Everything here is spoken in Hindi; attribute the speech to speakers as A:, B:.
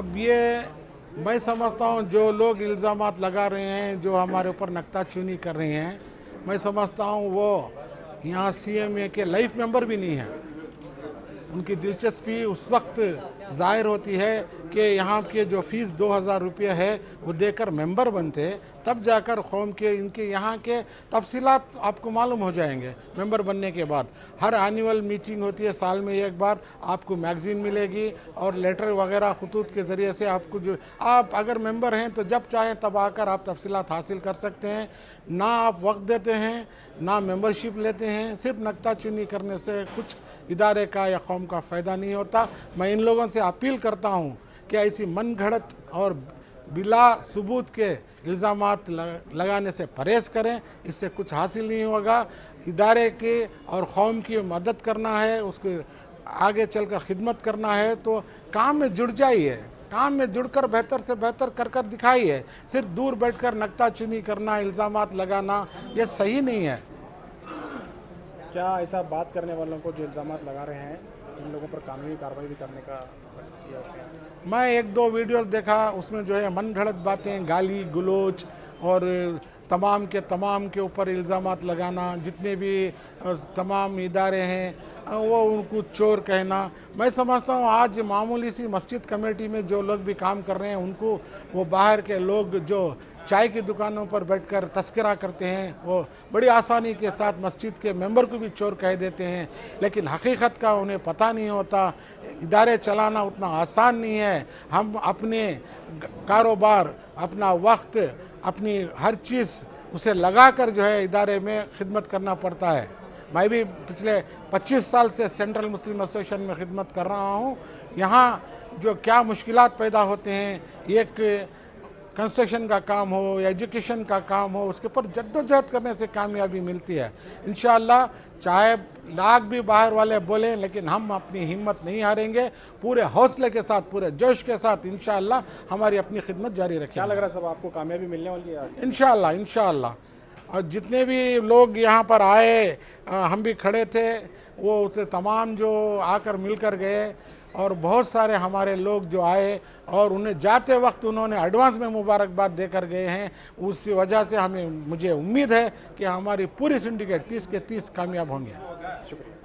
A: अब ये मैं समझता हूँ जो लोग इल्ज़ामात लगा रहे हैं, जो हमारे ऊपर नुक्ताचीनी कर रहे हैं, मैं समझता हूँ वो यहाँ सीएमए के लाइफ मेंबर भी नहीं हैं। उनकी दिलचस्पी उस वक्त ज़ाहिर होती है कि यहाँ के जो फ़ीस 2000 रुपये है वो देकर मेंबर बनते, तब जाकर कौम के इनके यहाँ के तफसीलात आपको मालूम हो जाएंगे। मेंबर बनने के बाद हर एनुअल मीटिंग होती है, साल में एक बार आपको मैगज़ीन मिलेगी और लेटर वगैरह खतूत के ज़रिए से आपको जो आप अगर मेंबर हैं तो जब चाहें तब आकर आप तफसीलात हासिल कर सकते हैं। ना आप वक्त देते हैं, ना मेंबरशिप लेते हैं। सिर्फ नुक्ताचीनी करने से कुछ इदारे का या कौम का फ़ायदा नहीं होता। मैं इन लोगों से अपील करता हूँ कि ऐसी मन घड़त और बिला सबूत के इल्ज़ामात लगाने से परहेज़ करें, इससे कुछ हासिल नहीं होगा। इदारे की और कौम की मदद करना है, उसको आगे चलकर खिदमत करना है तो काम में जुड़ जाइए, काम में जुड़कर बेहतर से बेहतर कर दिखाइए। सिर्फ दूर बैठकर नुक्ताचीनी करना, इल्ज़ामात लगाना, ये सही नहीं है।
B: क्या ऐसा बात करने वालों को जो इल्ज़ामात लगा रहे हैं, इन लोगों पर कानूनी कार्रवाई भी करने का किया होता है? मैं
A: एक दो वीडियो देखा, उसमें जो है मन घड़त बातें, गाली गलोच और तमाम के ऊपर इल्ज़ामात लगाना, जितने भी तमाम इदारे हैं वो उनको चोर कहना। मैं समझता हूँ आज मामूली सी मस्जिद कमेटी में जो लोग भी काम कर रहे हैं उनको वो बाहर के लोग जो चाय की दुकानों पर बैठकर तस्करा करते हैं वो बड़ी आसानी के साथ मस्जिद के मेंबर को भी चोर कह देते हैं, लेकिन हकीकत का उन्हें पता नहीं होता। इदारे चलाना उतना आसान नहीं है। हम अपने कारोबार, अपना वक्त, अपनी हर चीज़ उसे लगाकर जो है इदारे में खिदमत करना पड़ता है। मैं भी पिछले 25 साल से सेंट्रल मुस्लिम एसोसिएशन में खिदमत कर रहा हूँ। यहाँ जो क्या मुश्किलात पैदा होते हैं, एक कंस्ट्रक्शन का काम हो या एजुकेशन का काम हो, उसके ऊपर जद्दोजहद करने से कामयाबी मिलती है। इंशाअल्लाह चाहे लाख भी बाहर वाले बोलें, लेकिन हम अपनी हिम्मत नहीं हारेंगे। पूरे हौसले के साथ, पूरे जोश के साथ इंशाअल्लाह हमारी अपनी खिदमत जारी रखेंगे।
B: क्या लग रहा है सब आपको कामयाबी मिलने वाली है?
A: इंशाअल्लाह। और जितने भी लोग यहाँ पर आए, हम भी खड़े थे, वो उसे तमाम जो आकर मिलकर गए और बहुत सारे हमारे लोग जो आए और उन्हें जाते वक्त उन्होंने एडवांस में मुबारकबाद देकर गए हैं। उस वजह से मुझे उम्मीद है कि हमारी पूरी सिंडिकेट 30 के 30 कामयाब होंगे।
B: शुक्रिया।